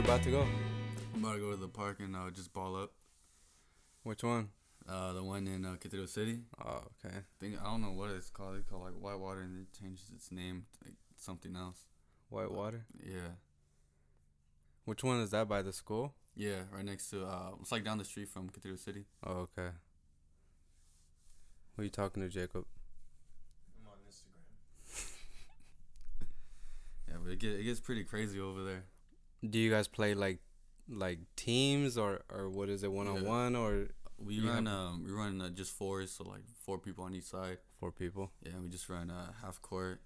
about to go? I'm about to go to the park and just ball up. Which one? The one in Cathedral City. Oh, okay. I don't know what it's called. It's called like Whitewater, and it changes its name to like, something else. Whitewater? Yeah. Which one is that, by the school? Yeah, right next to it's like down the street from Cathedral City. Oh, okay. Who are you talking to, Jacob? I'm on Instagram. Yeah, but it gets pretty crazy over there. Do you guys play like teams or what is it, 1-on-1 or We run just fours, so like 4 people on each side. 4 people? Yeah, we just run half court,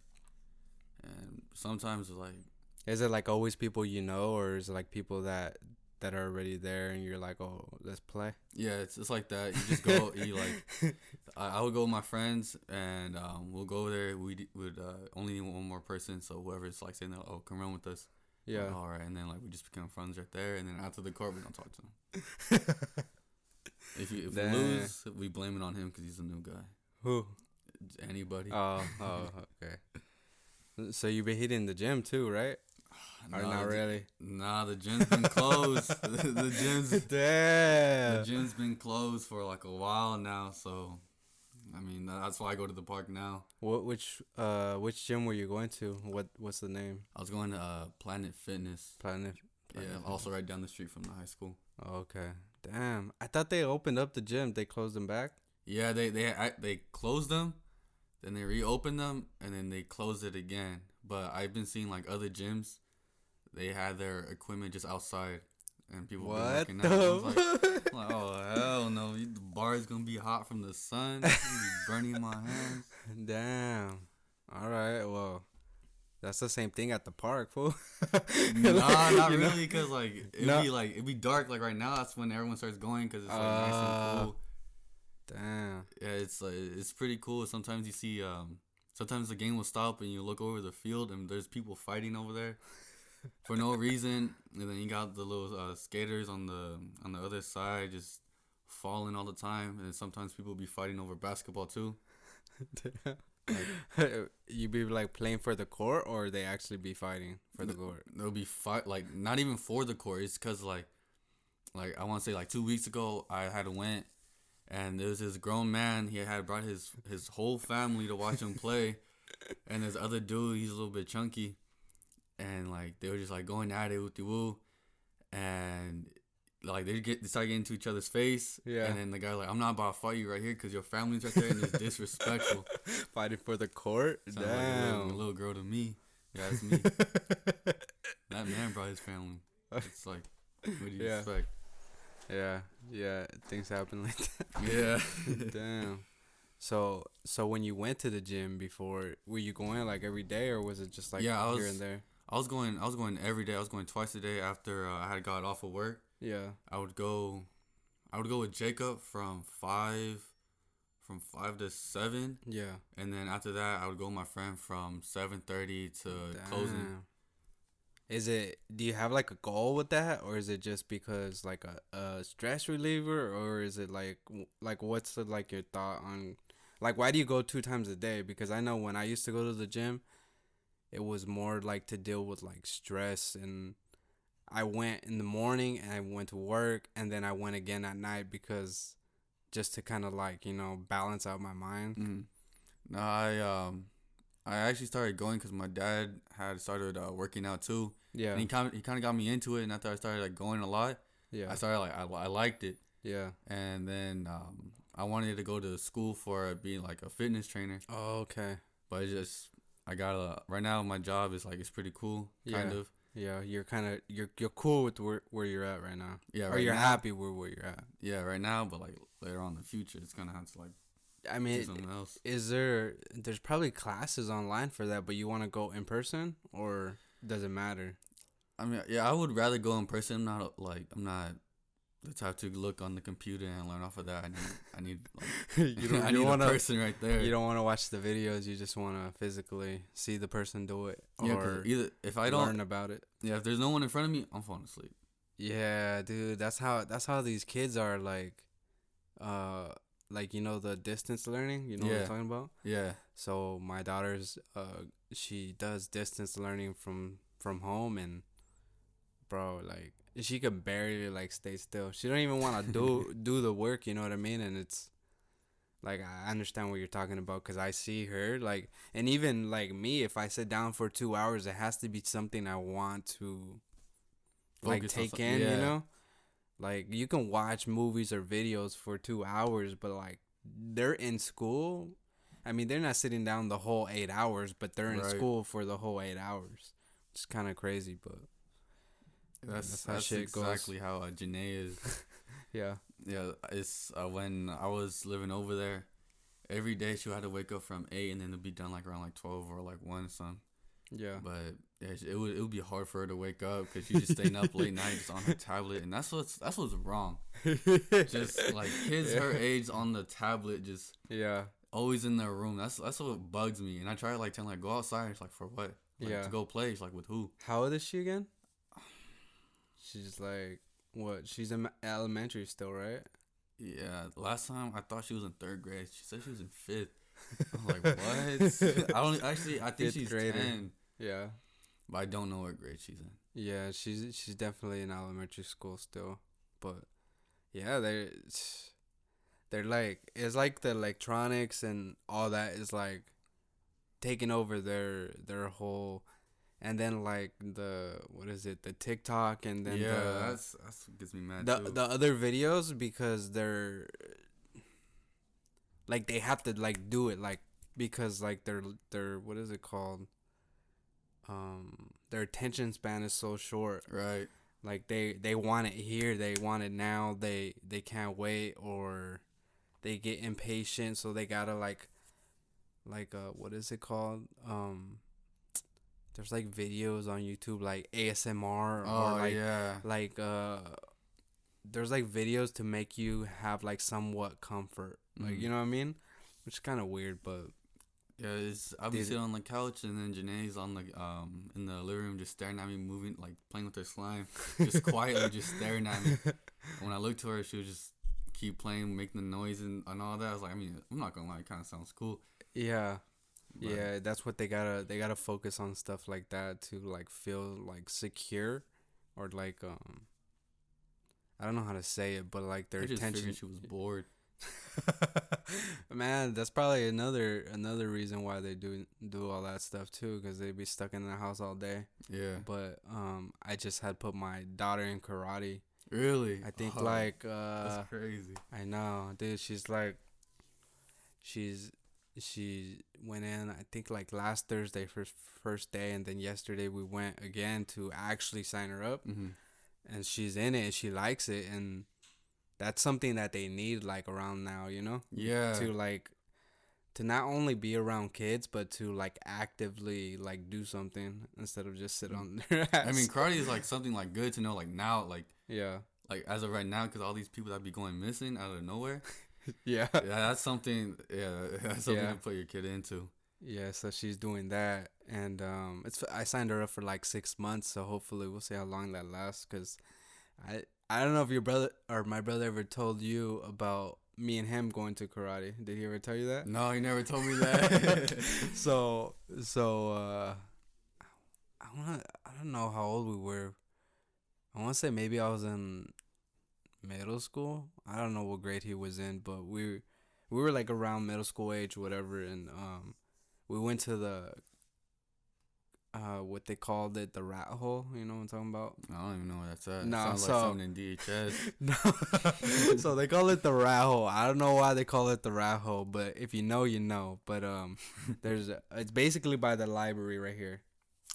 and sometimes it's like. Is it like always people you know, or is it like people that are already there and you're like, oh, let's play? Yeah, it's like that. You just go. You like. I would go with my friends, and we'll go there. We would only need one more person, so whoever's like saying, "Oh, come run with us." Yeah. Like, all right, and then like we just become friends right there, and then after the court, we don't talk to him. If we lose, we blame it on him because he's a new guy. Who? Anybody. Oh, okay. So you've been hitting the gym too, right? Or not really? Nah, the gym's been closed. The gym's been closed for like a while now. So, I mean, that's why I go to the park now. Which gym were you going to? What's the name? I was going to Planet Fitness. Planet. Yeah, also right down the street from the high school. Okay. Damn. I thought they opened up the gym. They closed them back? Yeah, they closed them, then they reopened them, and then they closed it again. But I've been seeing like other gyms, they had their equipment just outside, and people been working out. I was like, oh hell no, the bar is gonna be hot from the sun, it's gonna be burning my hands. Damn. All right. Well, that's the same thing at the park, fool. Nah, not really, cause like it'd be dark. Like right now, that's when everyone starts going, cause it's like nice and cool. Damn. Yeah, it's pretty cool. Sometimes you see sometimes the game will stop and you look over the field and there's people fighting over there for no reason, and then you got the little skaters on the other side just falling all the time, and sometimes people be fighting over basketball too. Like, you be like playing for the court, or they actually be fighting for the court? They'll be like not even for the court. It's cause like I want to say like 2 weeks ago I had went, and there was this grown man. He had brought his whole family to watch him play, and this other dude, he's a little bit chunky, and like they were just like going at it with the woo, and like they start getting into each other's face. Yeah. And then the guy's like, "I'm not about to fight you right here because your family's right there and it's disrespectful." Fighting for the court? Sounds Damn. like a little girl to me. Yeah, that's me. That man brought his family. It's like, what do you expect? Yeah. Things happen like that. Yeah. Damn. So when you went to the gym before, were you going like every day, or was it just like here and there? I was going every day. I was going twice a day after I had got off of work. Yeah. I would go with Jacob from 5 to 7. Yeah. And then after that, I would go with my friend from 7:30 to closing. Do you have like a goal with that, or is it just because like a stress reliever, or is it like what's like your thought on, like, why do you go 2 times a day? Because I know when I used to go to the gym, it was more like to deal with like stress, and I went in the morning and I went to work, and then I went again at night because just to kind of like, balance out my mind. No, I actually started going because my dad had started working out too. Yeah. And he kind of got me into it, and after I started like going a lot, yeah, I started like I liked it. Yeah. And then I wanted to go to school for being like a fitness trainer. Oh, okay. But I got right now my job is like, it's pretty cool, kind of. Yeah, you're cool with where you're at right now. Yeah, or you're happy with where you're at. Yeah, right now, but like later on in the future, it's gonna have to like. I mean, do something else. There's probably classes online for that, but you want to go in person, or does it matter? I mean, yeah, I would rather go in person. I'm not the type to look on the computer and learn off of that. I need like, I need a person right there. You don't want to watch the videos. You just want to physically see the person do it, or either if I don't learn about it. Yeah, if there's no one in front of me, I'm falling asleep. Yeah, dude, that's how these kids are like the distance learning. You know what I'm talking about? Yeah. So my daughter's she does distance learning from home, and bro, like she could barely like stay still. She don't even want to do the work. You know what I mean? And it's like I understand what you're talking about because I see her like, and even like me, if I sit down for 2 hours, it has to be something I want to like Focus on take something. in. You Yeah. know, like you can watch movies or videos for 2 hours, but like they're in school. I mean, they're not sitting down the whole 8 hours, but they're in Right. school for the whole 8 hours. It's kind of crazy, but That's how that's shit goes. exactly how Janae is. Yeah. Yeah, it's when I was living over there, every day she had to wake up from 8 and then it'd be done like around like 12 or like 1 or something. Yeah. But yeah, it would be hard for her to wake up because she's just staying up late night just on her tablet, and that's what's wrong. Just like kids her age on the tablet, just Yeah. always in their room. That's what bugs me. And I try to like tell her, like, go outside. It's like, for what? Like, Yeah. to go play. It's like, with who? How old is she again? She's like, what? She's in elementary still, right? Yeah. Last time I thought she was in 3rd grade. She said she was in 5th. I'm like, what? I don't actually. I think Fifth she's grader. 10, Yeah. but I don't know what grade she's in. Yeah, she's definitely in elementary school still. But yeah, they're like, it's like the electronics and all that is like taking over their whole, and then like the, what is it, the TikTok, and then Yeah, that's what gets me mad the too. the other videos, because they're like they have to like do it like, because like their what is it called, their attention span is so short. Right. Like they want it here, they want it now, they can't wait, or they get impatient, so they gotta like what is it called, there's like videos on YouTube like ASMR, or Oh like yeah. like there's like videos to make you have like somewhat comfort, like, you know what I mean, which is kind of weird, but Yeah, I'll be sitting on the couch and then Janae's on the in the living room just staring at me, moving, like playing with her slime, just quietly just staring at me. When I looked to her, she would just keep playing, making the noise and all that. I was like, I mean, I'm not gonna lie, it kind of sounds cool. yeah. But Yeah, that's what they gotta focus on, stuff like that to like feel like secure, or like I don't know how to say it, but like their I just attention. figured she was bored. Man, that's probably another reason why they do all that stuff too, because they be stuck in the house all day. Yeah. But I just had put my daughter in karate. Really? I think Oh, like that's crazy. I know, dude. She went in, I think like last Thursday, first day, and then yesterday we went again to actually sign her up, and she's in it and she likes it, and that's something that they need like around now, you know? Yeah. To like to not only be around kids, but to like actively like do something instead of just sit on their ass. I mean, karate is like something like good to know, like now, yeah. like as of right now, because all these people that be going missing out of nowhere. Yeah. Yeah, that's something. Yeah, that's something Yeah. to put your kid into. Yeah, so she's doing that, and I signed her up for like 6 months, so hopefully we'll see how long that lasts. Cause I don't know if your brother or my brother ever told you about me and him going to karate. Did he ever tell you that? No, he never told me that. so I don't know how old we were. I want to say maybe I was in middle school. I don't know what grade he was in, but we were like around middle school age, whatever, and we went to the what they called it, the rat hole. You know what I'm talking about? I don't even know where that's at. No, It sounds so- like something in DHS. No. So they call it the rat hole. I don't know why they call it the rat hole, but if you know, you know. But it's basically by the library right here.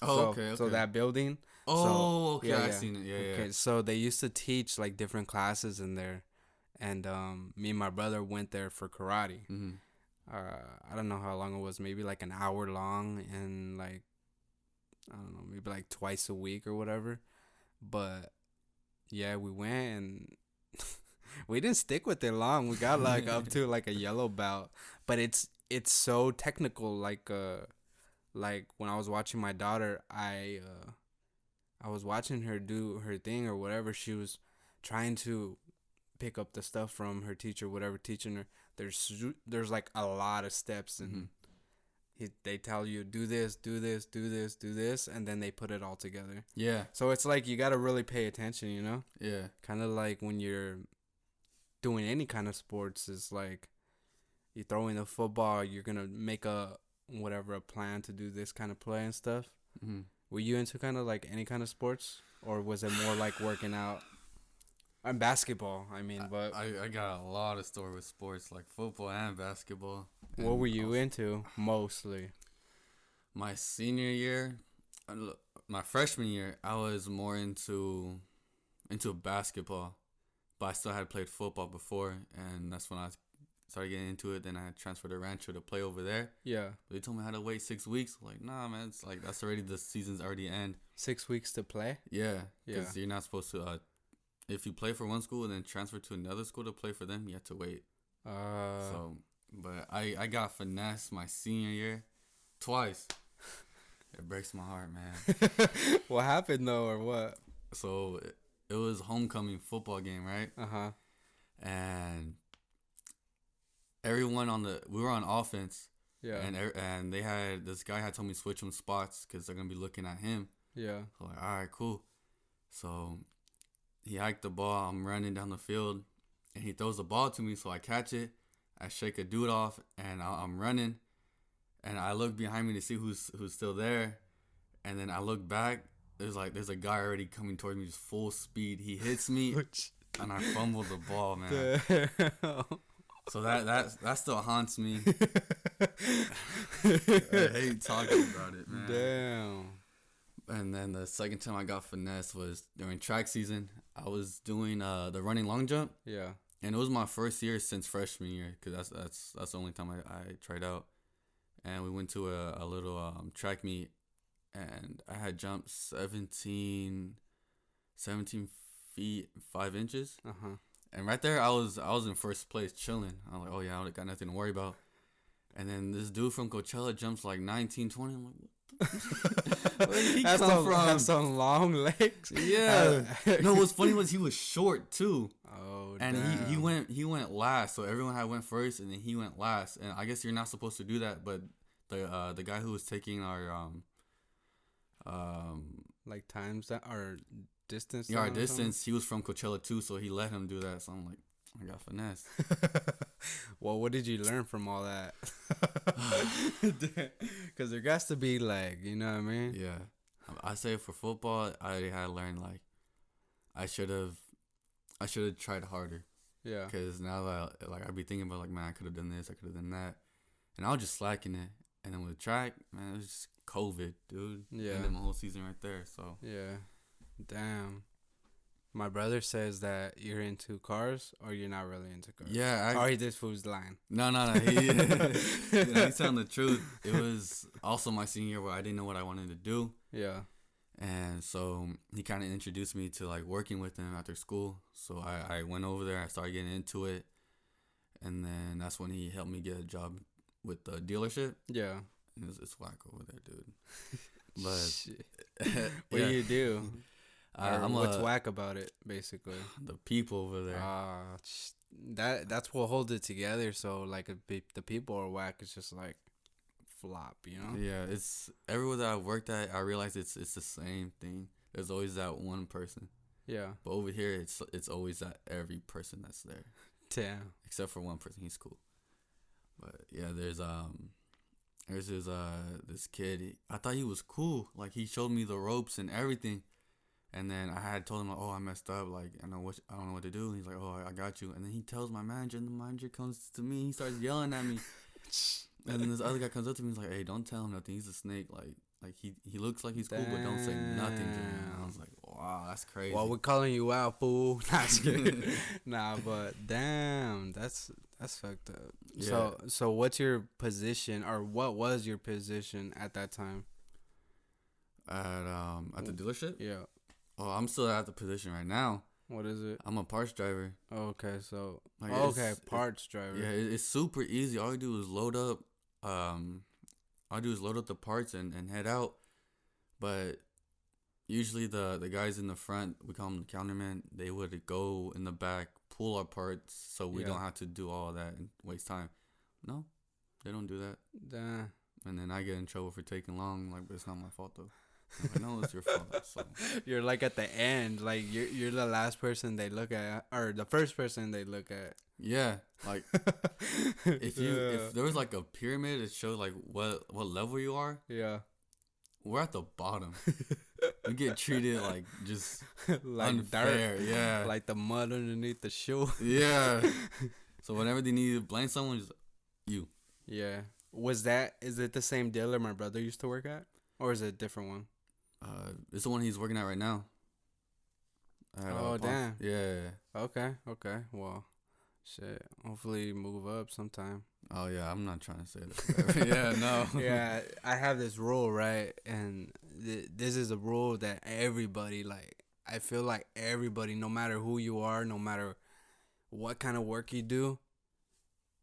Oh, So- okay. So that building. Oh, okay. yeah, I yeah. seen it. Yeah, Okay, yeah. so they used to teach like different classes in there, and me and my brother went there for karate. Mm-hmm. I don't know how long it was, maybe like an hour long, and like I don't know, maybe like twice a week or whatever. But yeah, we went and we didn't stick with it long. We got like up to like a yellow belt, but it's so technical. Like when I was watching my daughter, I was watching her do her thing or whatever. She was trying to pick up the stuff from her teacher, whatever teaching her. There's like a lot of steps, and they tell you do this, do this, do this, do this, and then they put it all together. Yeah. So it's like you gotta really pay attention, you know. Yeah. Kind of like when you're doing any kind of sports, is like you throw in a football, you're gonna make a plan to do this kind of play and stuff. Mm-hmm. Were you into kind of like any kind of sports, or was it more like working out? And basketball, I mean, but I got a lot of story with sports, like football and basketball. what And were you also into mostly? my senior year, my freshman year, I was more into basketball, but I still had played football before, and that's when I started getting into it. Then I transferred to Rancho to play over there. Yeah, But they told me I had to wait 6 weeks. Like, nah, man, it's like that's already the season's already end. 6 weeks to play. Yeah, Yeah. because you're not supposed to. If you play for one school and then transfer to another school to play for them, you have to wait. So, but I got finessed my senior year twice. It breaks my heart, man. What happened though, or what? So it was homecoming football game, right? Uh-huh. And everyone we were on offense. Yeah. And they had this guy had told me switch them spots because they're gonna be looking at him. Yeah. So like, all right, cool. So he hiked the ball. I'm running down the field, and he throws the ball to me. So I catch it. I shake a dude off, and I'm running. And I look behind me to see who's still there. And then I look back. There's a guy already coming towards me, just full speed. He hits me, and I fumbled the ball, man. So that still haunts me. I hate talking about it, man. Damn. And then the second time I got finessed was during track season. I was doing the running long jump, Yeah. and it was my first year since freshman year, because that's the only time I tried out. And we went to a little track meet, and I had jumped 17 feet 5 inches. Uh-huh. And right there, I was in first place chilling. I'm like, oh yeah, I got nothing to worry about. And then this dude from Coachella jumps like 19, 20. I'm like, where did he come from? Have some long legs. Yeah. No, what's funny was he was short too. Oh, And damn. he went last. So everyone had went first, and then he went last. And I guess you're not supposed to do that, but the guy who was taking our like times that or distance. our down or distance, he was from Coachella too, so he let him do that. So I'm like, I got finesse. something? Well, what did you learn from all that? Because there has to be like, you know what I mean? Yeah. I say for football, I had learned like I should have tried harder. Yeah. Because now that like I'd be thinking about like, man, I could have done this, I could have done that, and I was just slacking it. And then with track, man, it was just COVID, dude. Yeah. Ended my whole season right there. So Yeah. Damn. My brother says that you're into cars or you're not really into cars. yeah, Or he this fool's lying. no, he he's telling the truth. It was also my senior year where I didn't know what I wanted to do. Yeah. And so he kind of introduced me to like working with him after school. So I went over there. I started getting into it, and then that's when he helped me get a job with the dealership. Yeah. And it's whack over there, dude. But Shit. What do yeah, you do? Or what's a whack about it, basically? the people over there. That's what holds it together. So like the people are whack. It's just like flop, you know? Yeah, it's everywhere that I've worked at. I realize it's the same thing. There's always that one person, Yeah. but over here it's always that every person that's there, Damn. except for one person. He's cool, but yeah, there's this kid. I thought he was cool. Like he showed me the ropes and everything, and then I had told him like, oh, I messed up. Like I don't know what to do. And he's like, oh, I got you. And then he tells my manager, and the manager comes to me. He starts yelling at me. And then this other guy comes up to me. He's like, "Hey, don't tell him nothing. He's a snake. Like he looks like he's cool, but don't say nothing to him." And I was like, "Wow, that's crazy." Well, we're calling you out, fool. Nah, just kidding. Nah, but damn, that's fucked up. Yeah. So what's your position, or what was your position at that time? At the dealership. Yeah. Oh, I'm still at the position right now. What is it? I'm a parts driver. Okay, so Like, parts driver. Yeah, it's super easy. All you do is load up. All I do is load up the parts and head out. But usually the guys in the front, we call them the countermen, they would go in the back, pull our parts, so we Yeah. don't have to do all that and waste time. No, they don't do that. Damn. and then I get in trouble for taking long. Like, but it's not my fault though. I know it's your fault. So You're like at the end, like you're the last person they look at, or the first person they look at. yeah, like if there was like a pyramid, it showed like what level you are. Yeah. We're at the bottom. We get treated like just Like unfair. dirt. Yeah, Like the mud underneath the shoe. yeah. So whenever they need to blame someone, just you. Yeah. Is it the same dealer my brother used to work at? Or is it a different one? It's the one he's working at right now. Oh, damn. Yeah. Okay. Well, shit. Hopefully move up sometime. Oh yeah, I'm not trying to say that. Yeah, no. Yeah, I have this rule, right? And this is a rule that everybody, like, I feel like everybody, no matter who you are, no matter what kind of work you do,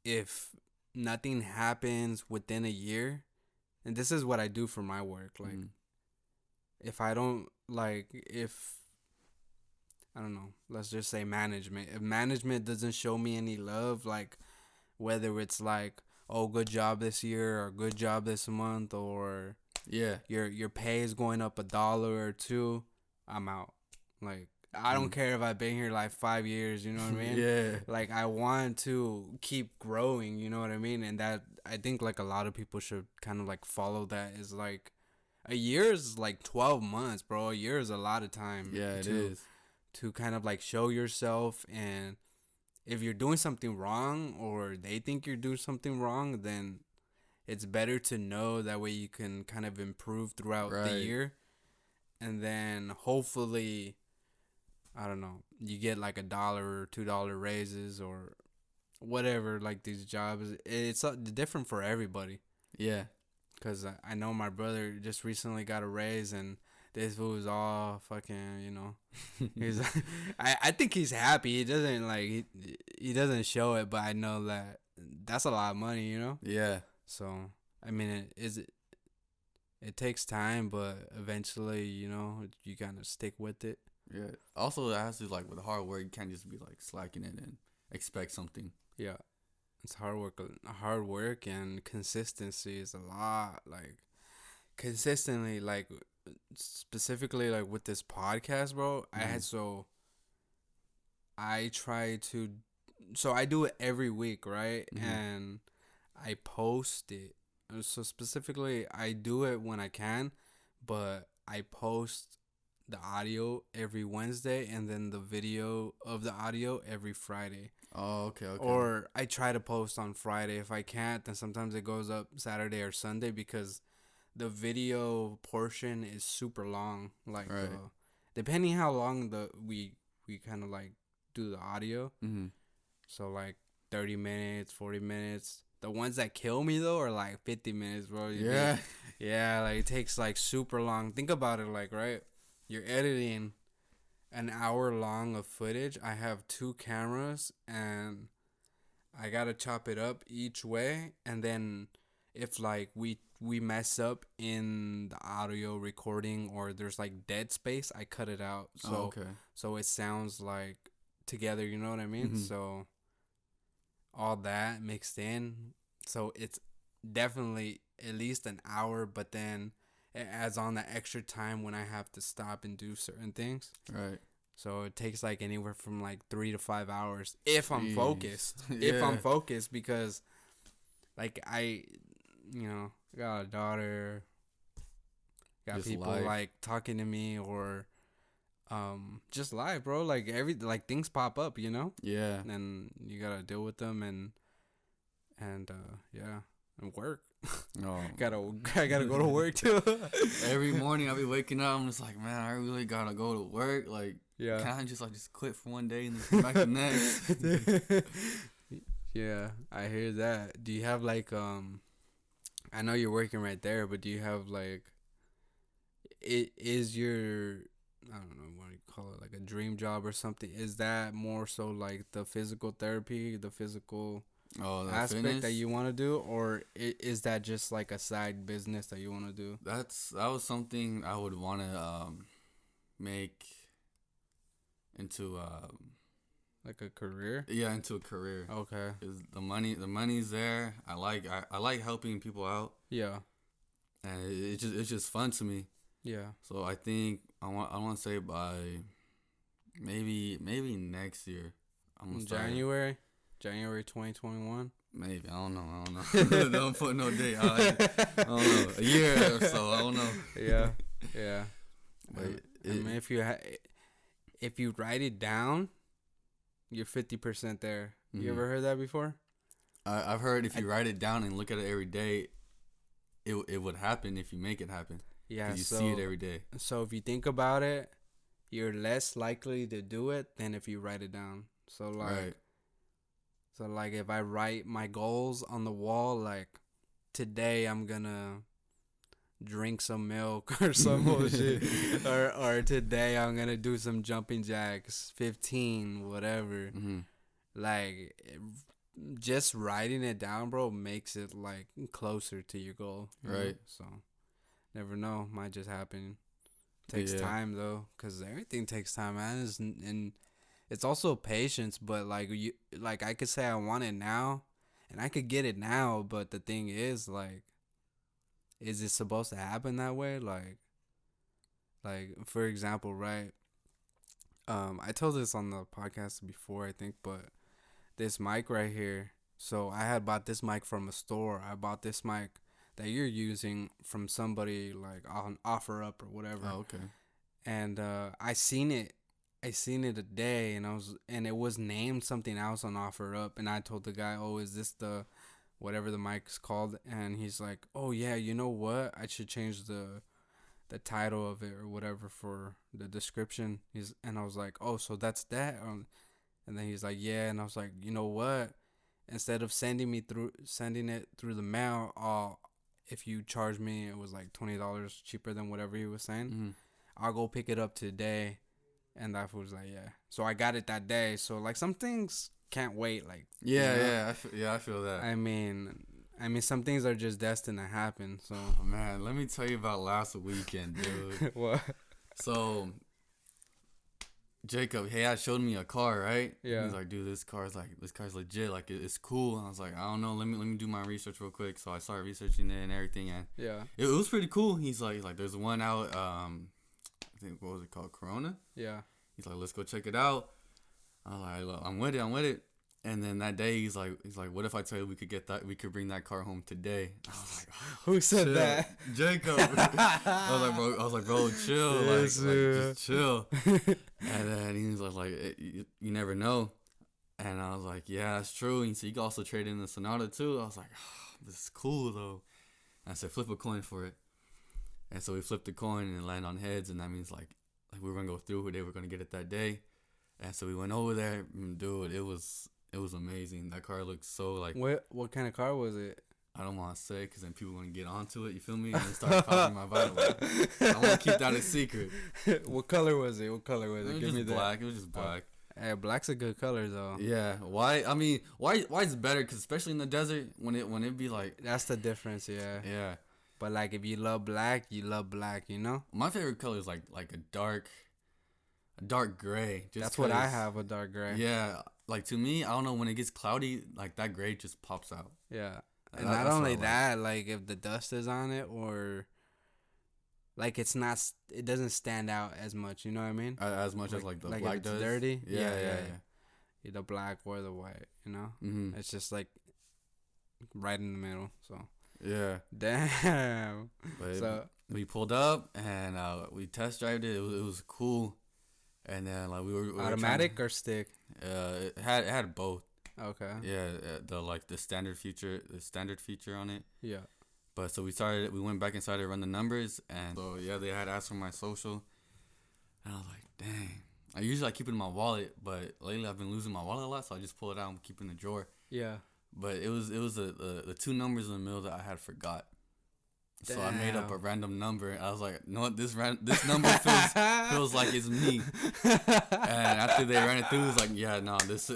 if nothing happens within a year, and this is what I do for my work, like, if I don't, like, if, I don't know, let's just say management, if management doesn't show me any love, like, whether it's like, oh, good job this year or good job this month, or Yeah. your pay is going up $1 or $2, I'm out. Like, I don't care if I've been here like 5 years, you know what I mean? Yeah. Like, I want to keep growing, you know what I mean? And that, I think, like, a lot of people should kind of, like, follow that. Is like, a year is like 12 months, bro. A year is a lot of time. Yeah, it is. To kind of, like, show yourself. And if you're doing something wrong, or they think you're doing something wrong, then it's better to know. That way you can kind of improve throughout the year. And then hopefully, I don't know, you get like $1 or $2 raises or whatever. Like, these jobs, it's different for everybody. Yeah. Cause I know my brother just recently got a raise, and this fool was all fucking, you know, he's. I think he's happy. He doesn't like he doesn't show it, but I know that that's a lot of money, you know. Yeah. So I mean, it takes time, but eventually, you know, you gotta stick with it. Yeah. Also, it has to, like, with hard work, you can't just be like slacking it and expect something. Yeah, it's hard work. Hard work and consistency is a lot. Like, consistently, like, specifically, like, with this podcast, bro. I try to. So I do it every week, right? And I post it. So specifically, I do it when I can, but I post the audio every Wednesday, and then the video of the audio every Friday. Oh, okay. Or I try to post on Friday. If I can't, then sometimes it goes up Saturday or Sunday, because the video portion is super long. Like, depending how long we kind of, like, do the audio. So, like, 30 minutes, 40 minutes. The ones that kill me, though, are like 50 minutes, bro. Yeah. Yeah, like, it takes, like, super long. Think about it, like, right? You're editing an hour long of footage. I have 2 cameras, and I gotta chop it up each way. And then if, like, we mess up in the audio recording, or there's, like, dead space, I cut it out. So so it sounds like together, you know what I mean? So all that mixed in, so it's definitely at least an hour, but then it adds on the extra time when I have to stop and do certain things. Right. So it takes, like, anywhere from, like, 3 to 5 hours if I'm focused. Yeah. If I'm focused, because, like, I got a daughter, got Just people life. like talking to me, or just life, bro. Like, things pop up, you know? Yeah. And you gotta deal with them, and yeah, and work. Oh. I gotta go to work too. Every morning I'll be waking up, I'm just like, man, I really gotta go to work. Like, Yeah. can I just quit for one day and then come back the next? Yeah, I hear that. Do you have, like, I know you're working right there, but do you have, like, is your, I don't know what you call it, like a dream job or something? Is that more so like the physical therapy, the physical aspect fitness? that you want to do, or is that just like a side business that you want to do? That was something I would want to make into Like a career? Yeah, into a career. Okay. 'Cause the money's there. I like helping people out, Yeah. and it's just fun to me. Yeah. So I think I want to say by maybe next year I'm gonna start. January 2021. Maybe I don't know. Don't put no date. I don't know. A year or so. I don't know. Yeah. Yeah. But I mean, if you write it down, you're 50% there. You Mhm. ever heard that before? I've heard if you write it down and look at it every day, it would happen if you make it happen. Yeah. 'Cause you see it every day. So if you think about it, you're less likely to do it than if you write it down. So Right. if I write my goals on the wall, like today I'm gonna drink some milk or some bullshit, or today I'm gonna do some jumping jacks, 15, whatever. Mm-hmm. Like just writing it down, bro, makes it like closer to your goal. Right. So never know, might just happen. Takes time though, cause everything takes time, man. And it's also patience. But like I could say I want it now, and I could get it now. But the thing is, like, is it supposed to happen that way? Like for example, right? I told this on the podcast before, I think, but this mic right here. So I had bought this mic from a store. I bought this mic that you're using from somebody like on OfferUp or whatever. Oh, okay. And I seen it today, and it was named something else on OfferUp, and I told the guy, "Oh, is this the whatever the mic's called?" And he's like, "Oh yeah, you know what? I should change the title of it or whatever for the description." And I was like, "Oh, so that's that?" And then he's like, "Yeah," and I was like, "You know what? Instead of sending it through the mail, if you charge me, it was like $20 cheaper than whatever he was saying. Mm-hmm. I'll go pick it up today." And that was like, yeah. So I got it that day. So like some things can't wait. Like Yeah. I feel that. I mean, some things are just destined to happen. So Oh, man, let me tell you about last weekend, dude. what? So Jacob, he had showed me a car, right? Yeah. He's like, dude, this car's legit. Like, it's cool. And I was like, I don't know. Let me do my research real quick. So I started researching it and everything, and Yeah. it was pretty cool. He's like, there's one out. I think, what was it called? Corona. Yeah. He's like, let's go check it out. I was like, look, I'm with it. And then that day, he's like, what if I tell you we could bring that car home today? I was like, Who said chill. that? Jacob. I was like, bro, chill. Yes, like just chill. And then he was like you never know. And I was like, yeah, that's true. And he said, you can also trade in the Sonata too. I was like, this is cool though. And I said, flip a coin for it. And so we flipped the coin and it landed on heads. And that means like we were going to go through, they were going to get it that day. And so we went over there, and dude, it was amazing. That car looked so like. What kind of car was it? I don't want to say because then people want to get onto it. You feel me? And then start copying my vibe. I want to keep that a secret. What color was it? It was just black. It was just black. Hey, black's a good color though. Yeah. Why? I mean, why is better? Because especially in the desert, when it be like. That's the difference. Yeah. Yeah. But like, if you love black, you love black. You know. My favorite color is like a dark gray. That's what I have, a dark gray. Yeah. Like to me, I don't know, when it gets cloudy, like that gray just pops out. Yeah. And not only that, like if the dust is on it, or like it doesn't stand out as much. You know what I mean? As much as like the black if it's does. dirty. Yeah. Either black or the white. You know. Mm-hmm. It's just like right in the middle. So. Yeah. Damn. But So we pulled up and we test drove it. It was cool. And then like we were automatic or stick? It had both. Okay. Yeah, the standard feature on it. Yeah. But so we went back inside to run the numbers, and so yeah, they had asked for my social, and I was like, dang. I usually keep it in my wallet, but lately I've been losing my wallet a lot, so I just pull it out and keep it in the drawer. Yeah. But it was the two numbers in the middle that I had forgot. Damn. So I made up a random number. I was like, you know what, this number feels like it's me. And after they ran it through, it was like, yeah, no, this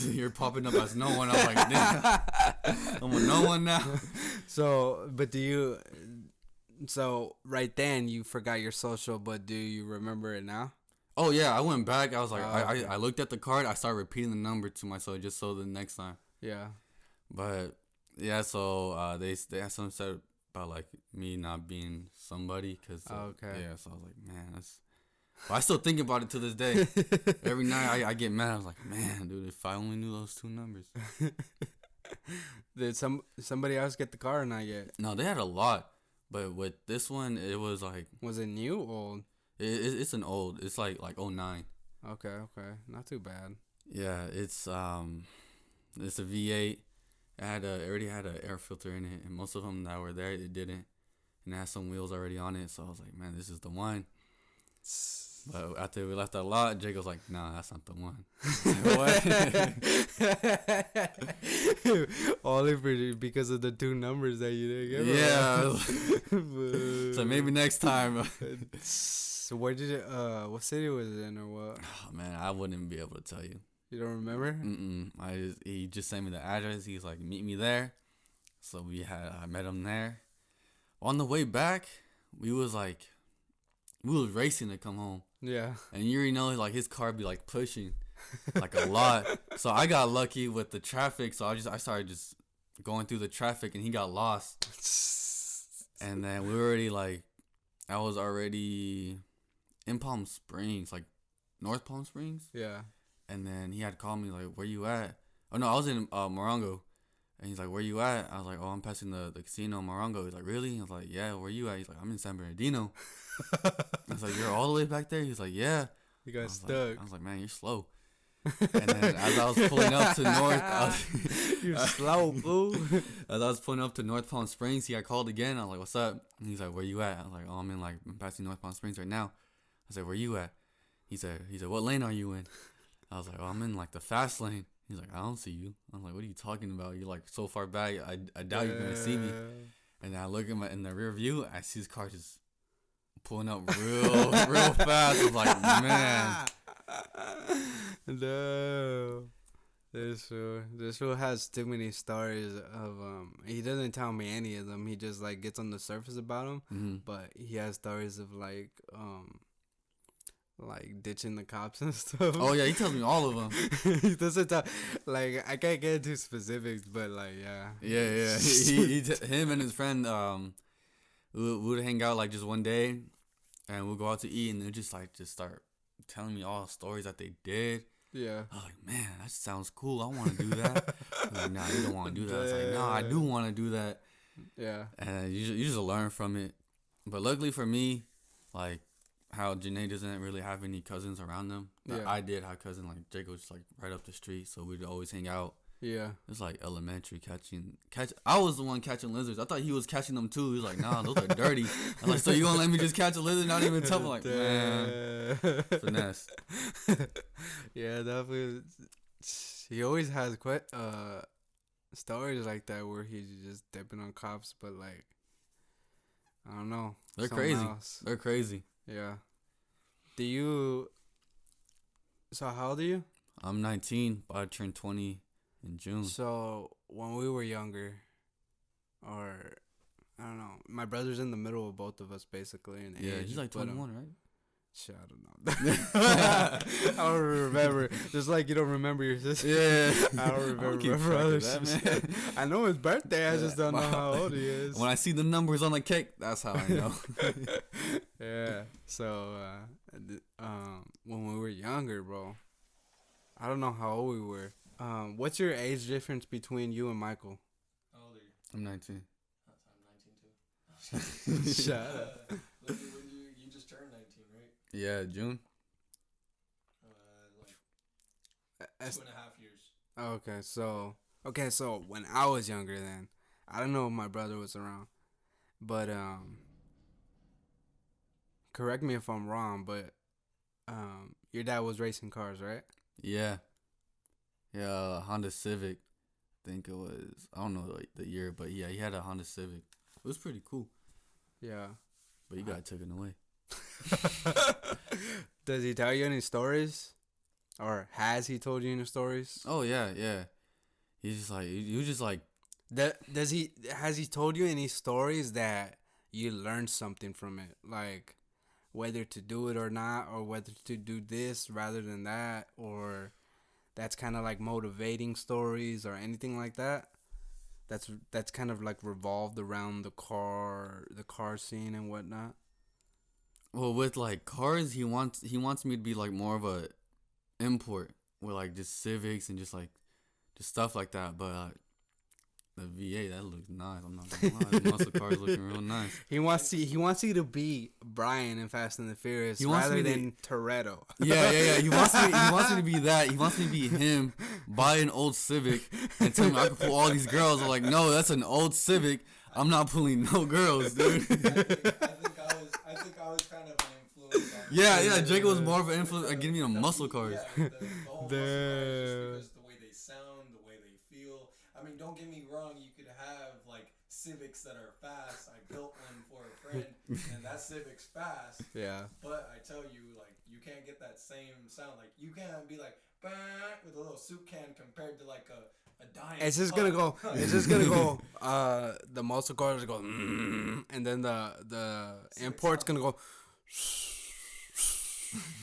you're popping up as no one. I was like, damn, I'm a no one now. So right then you forgot your social, but do you remember it now? Oh yeah, I went back. I was like, Okay. I looked at the card. I started repeating the number to myself just so the next time. Yeah. But yeah, so they had something said about like me not being somebody because Okay. yeah. So I was like, man, that's. But I still think about it to this day. Every night I get mad. I was like, man, dude, if I only knew those two numbers. Did somebody else get the car or not yet? No, they had a lot, but with this one, it was like Was it new or old? it's an old. It's like '09. Okay. Not too bad. Yeah, it's a V8. It already had an air filter in it, and most of them that were there, it didn't, and it had some wheels already on it. So I was like, man, this is the one. But after we left that lot, Jake was like, nah, that's not the one. What? Only because of the two numbers that you didn't get. Yeah. So maybe next time. So where did it? What city was it in, or what? Oh, man, I wouldn't be able to tell you. You don't remember? He just sent me the address. He's like, meet me there. So I met him there. On the way back, we was racing to come home. Yeah. And you already know, like, his car be like pushing like a lot. So I got lucky with the traffic. So I started just going through the traffic, and he got lost. And then I was already in Palm Springs, like North Palm Springs. Yeah. And then he had called me like, where you at? Oh no, I was in Morongo. And he's like, where you at? I was like, oh, I'm passing the casino in Morongo. He's like, really? I was like, yeah, where you at? He's like, I'm in San Bernardino. I was like, you're all the way back there? He's like, yeah. You got stuck. I was like, man, you're slow. And then as I was pulling up to North, you're slow, fool. As I was pulling up to North Palm Springs, he got called again. I was like, what's up? And he's like, where you at? I was like, oh, I'm passing North Palm Springs right now. I said, where you at? He said, what lane are you in? I was like, oh, I'm in like the fast lane. He's like, I don't see you. I'm like, what are you talking about? You're like so far back. I doubt you're gonna see me. And then I look in the rear view. I see his car just pulling up real fast. I was like, man. No. This fool has too many stories of he doesn't tell me any of them. He just like gets on the surface about them. Mm-hmm. But he has stories of like ditching the cops and stuff. Oh yeah, he tells me all of them. He doesn't tell, like, I can't get into specifics, but like Yeah. Him and his friend we would hang out like just one day, and we'll go out to eat, and they'll just start telling me all the stories that they did. Yeah. I was like, man, that sounds cool. I want to do that. Like, nah, you don't want to do that. I was like, no, I do want to do that. Yeah. And you just learn from it. But luckily for me, like how Janae doesn't really have any cousins around them. But Yeah. I did have cousins. Like Jake was like right up the street, so we'd always hang out. Yeah. It's like elementary catch. I was the one catching lizards. I thought he was catching them too. He was like, nah, those are dirty. I was like, so you gonna let me just catch a lizard, not even tell me? Like, man, finesse. Yeah, definitely. He always has quite stories like that where he's just dipping on cops, but like, I don't know. They're something crazy. else. They're crazy. Yeah. So how old are you? I'm 19, but I turned 20 in June. So when we were younger, or I don't know, my brother's in the middle of both of us basically in Yeah, age. he's like but, 21, right? Shit, I don't know. I don't remember. Just like you don't remember your sister. Yeah. I don't remember my brother's. I know his birthday. I just don't know how old he is. When I see the numbers on the cake, that's how I know. Yeah. So, when we were younger, bro, I don't know how old we were. What's your age difference between you and Michael? How old are you? I'm 19. I'm 19 too. Shut up. When you just turned 19, right? Yeah, June. Like 2.5 years. Okay, so when I was younger, then I don't know if my brother was around, but correct me if I'm wrong, but your dad was racing cars, right? Yeah. Yeah, Honda Civic. I think it was, I don't know the year, but yeah, he had a Honda Civic. It was pretty cool. Yeah. But he got taken away. Does he tell you any stories? Or has he told you any stories? Oh, yeah. He's just like, he was just like, Has he told you any stories that you learned something from it? Like, whether to do it or not, or whether to do this rather than that, or that's kind of like motivating stories or anything like that. That's kind of like revolved around the car scene and whatnot. Well, with like cars, he wants me to be like more of a import with like just Civics and just stuff like that. But the VA, that looks nice. I'm not gonna lie, the muscle cars looking real nice. He wants you to be Brian in Fast and the Furious He wants rather me to- than Toretto. Yeah. He wants me to be that. He wants me to be him, buy an old Civic, and tell me I can pull all these girls. I'm like, no, that's an old Civic. I'm not pulling no girls, dude. I think I was kind of an influence. On Yeah. Jacob was more of an influence at getting me the muscle cars. Yeah, the whole muscle cars, just because the way they sound, the way they feel. I mean, don't get me wrong. You could have like Civics that are fast. I built one for a friend, and that Civic's fast. Yeah. But I tell you, like, you can't get that same sound. Like, you can't be like, "Bah," with a little soup can compared to like a dying. It's just pup. gonna go. It's just gonna go. The muscle cars go, and then the import's gonna go,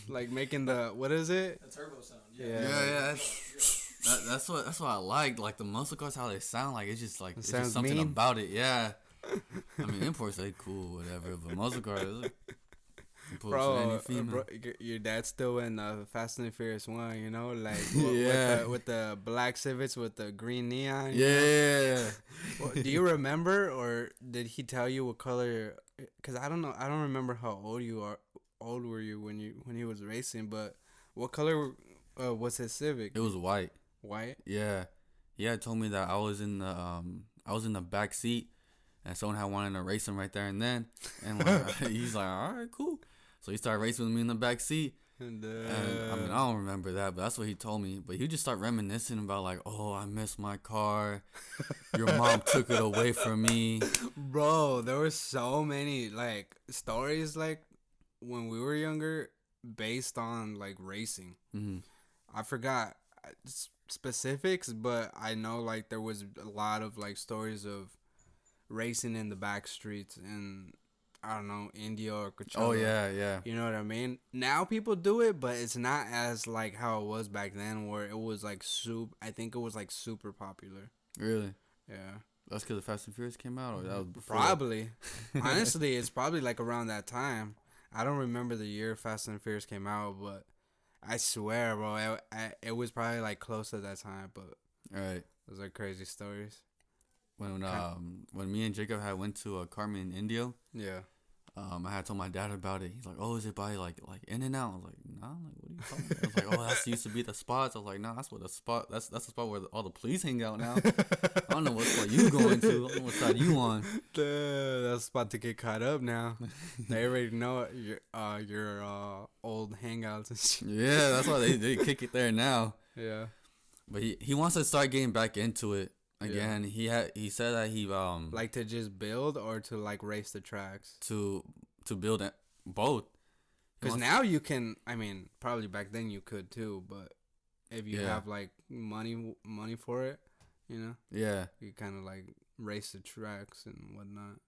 like making the what is it? The turbo sound. Yeah. That's what I like. Like the muscle cars, how they sound. Like it's just like it's sounds just something mean. about it. Yeah. I mean, imports they cool, whatever. But muscle cars, Bro, your dad's still in Fast and the Furious 1, you know, like Yeah. with the black Civics with the green neon. you know? Yeah. Well, do you remember, or did he tell you what color? Because I don't know. I don't remember how old you are. Old were you when he was racing? But what color was his Civic? It was white. White. Yeah. He had told me that I was in the back seat, and someone had wanted to race him right there and then, and like, he's like, all right, cool. So he started racing with me in the back seat. And I mean, I don't remember that, but that's what he told me. But he just start reminiscing about like, oh, I miss my car. Your mom took it away from me. Bro, there were so many like stories like when we were younger based on like racing. Mm-hmm. I forgot specifics, but I know like there was a lot of like stories of racing in the back streets in, I don't know, India or Coachella. Oh yeah. You know what I mean? Now people do it, but it's not as like how it was back then, where it was like I think it was like super popular. Really? Yeah. That's because the Fast and Furious came out, or that was before? Probably. Honestly, it's probably like around that time. I don't remember the year Fast and Furious came out, but I swear, bro, it was probably like close to that time. But All right. those are crazy stories. When me and Jacob had went to Carmen in India, Yeah. I had told my dad about it. He's like, "Oh, is it by like In and Out?" I was like, "Nah." I'm like, "What are you talking about?" I was like, "Oh, that used to be the spots." I was like, "Nah, that's what the spot. That's the spot where all the police hang out now." I don't know what spot you going to. I don't know what side you on. That's about to get caught up now. They already know your old hangouts and shit. Yeah, that's why they kick it there now. Yeah. But he wants to start getting back into it again. He said that he Like to just build or to like race the tracks. to build both. Because now you can. I mean, probably back then you could too, but if you have like money for it, you know. Yeah. You kind of like race the tracks and whatnot.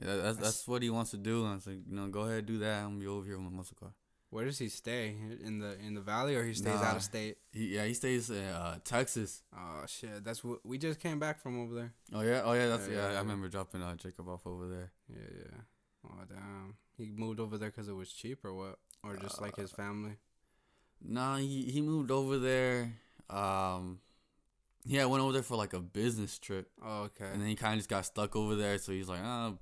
Yeah, that's what he wants to do. I was like, go ahead, do that. I'm gonna be over here with my muscle car. Where does he stay? In the valley, or he stays out of state? He stays in Texas. Oh shit, that's what we just came back from over there. Oh yeah, that's Yeah. I remember dropping Jacob off over there. Yeah. Oh damn, he moved over there because it was cheap, or what? Or just like his family? Nah, he moved over there. Yeah, I went over there for like a business trip. Oh, okay. And then he kind of just got stuck over there, so he's like, no,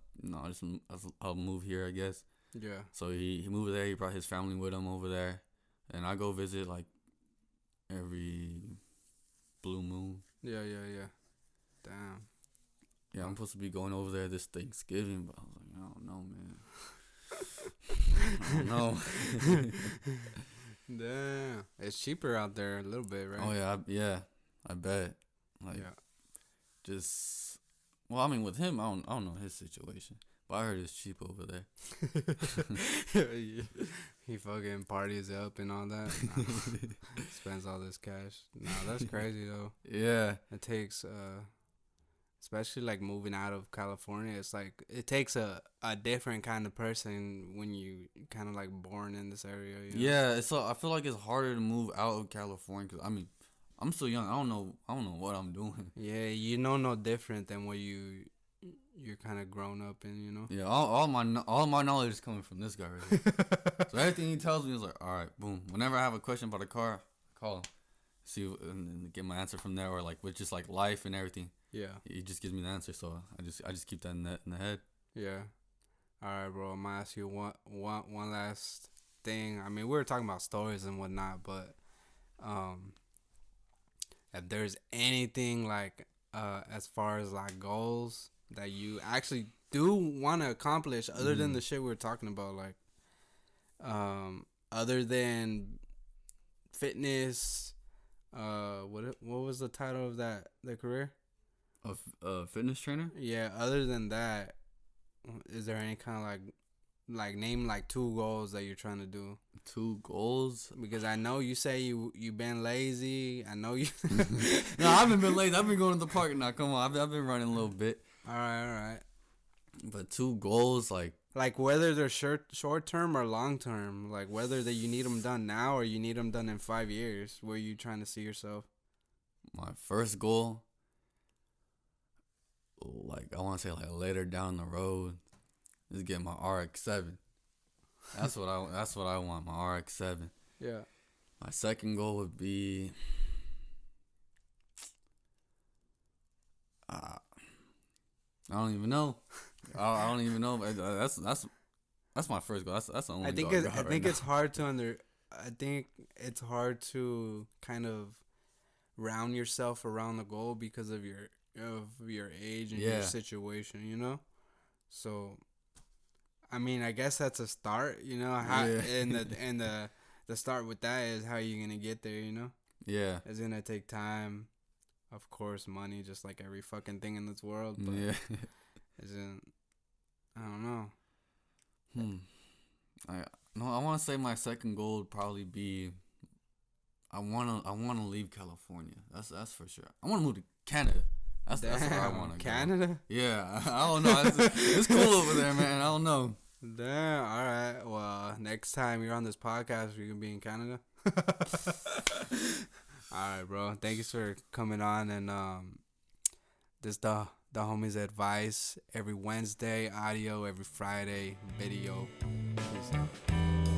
I'll move here, I guess. Yeah. So he moved there. He brought his family with him over there, and I go visit like every blue moon. Yeah. Damn. Yeah, I'm supposed to be going over there this Thanksgiving, but I was like, I don't know, man. I don't know. Damn. It's cheaper out there a little bit, right? Oh yeah, I bet. Like, just well, I mean, with him, I don't know his situation, but I heard it's cheap over there. He fucking parties up and all that. Spends all this cash. No, that's crazy though. Yeah. It takes especially like moving out of California. It's like it takes a different kind of person when you kind of like born in this area. You know? Yeah, it's so I feel like it's harder to move out of California because I mean, I'm still young. I don't know what I'm doing. Yeah, you know no different than what you're kind of grown up in. You know. Yeah, all my knowledge is coming from this guy right here. So everything he tells me is like, all right, boom. Whenever I have a question about a car, I call him, see, and get my answer from there, or like with just like life and everything. Yeah. He just gives me the answer, so I just keep that in the head. Yeah. All right, bro. I'm gonna ask you one last thing. I mean, we were talking about stories and whatnot, but if there's anything like as far as like goals that you actually do want to accomplish other than the shit we were talking about, like other than fitness, what was the title of the career? A fitness trainer? Yeah, other than that, is there any kind of like name like 2 goals that you're trying to do? 2 goals? Because I know you say you've been lazy. I know you. No, I haven't been lazy. I've been going to the park now. Come on, I've been running a little bit. All right. But 2 goals, like whether they're short term or long term, like whether that you need them done now or you need them done in 5 years. Where you trying to see yourself? my first goal, like I want to say like later down the road, is get my RX-7. That's what I want, my RX-7. Yeah. My second goal would be I don't even know. I don't even know. But that's my first goal. That's the only. I think goal it's, I got I right think now. it's hard to I think it's hard to kind of round yourself around the goal because of your age and your situation, you know. So, I mean, I guess that's a start, you know. And the start with that is how you're gonna get there, you know. Yeah. It's gonna take time, of course, money, just like every fucking thing in this world. But Yeah. isn't I don't know. I want to say my second goal would probably be I wanna leave California. That's for sure. I want to move to Canada. That's where I want to go. Canada? Yeah, I don't know. It's cool over there, man. I don't know. Damn. All right. Well, next time you're on this podcast, you're gonna be in Canada. All right, bro. Thank you for coming on, and this the homies advice every Wednesday, audio every Friday, video. Peace out.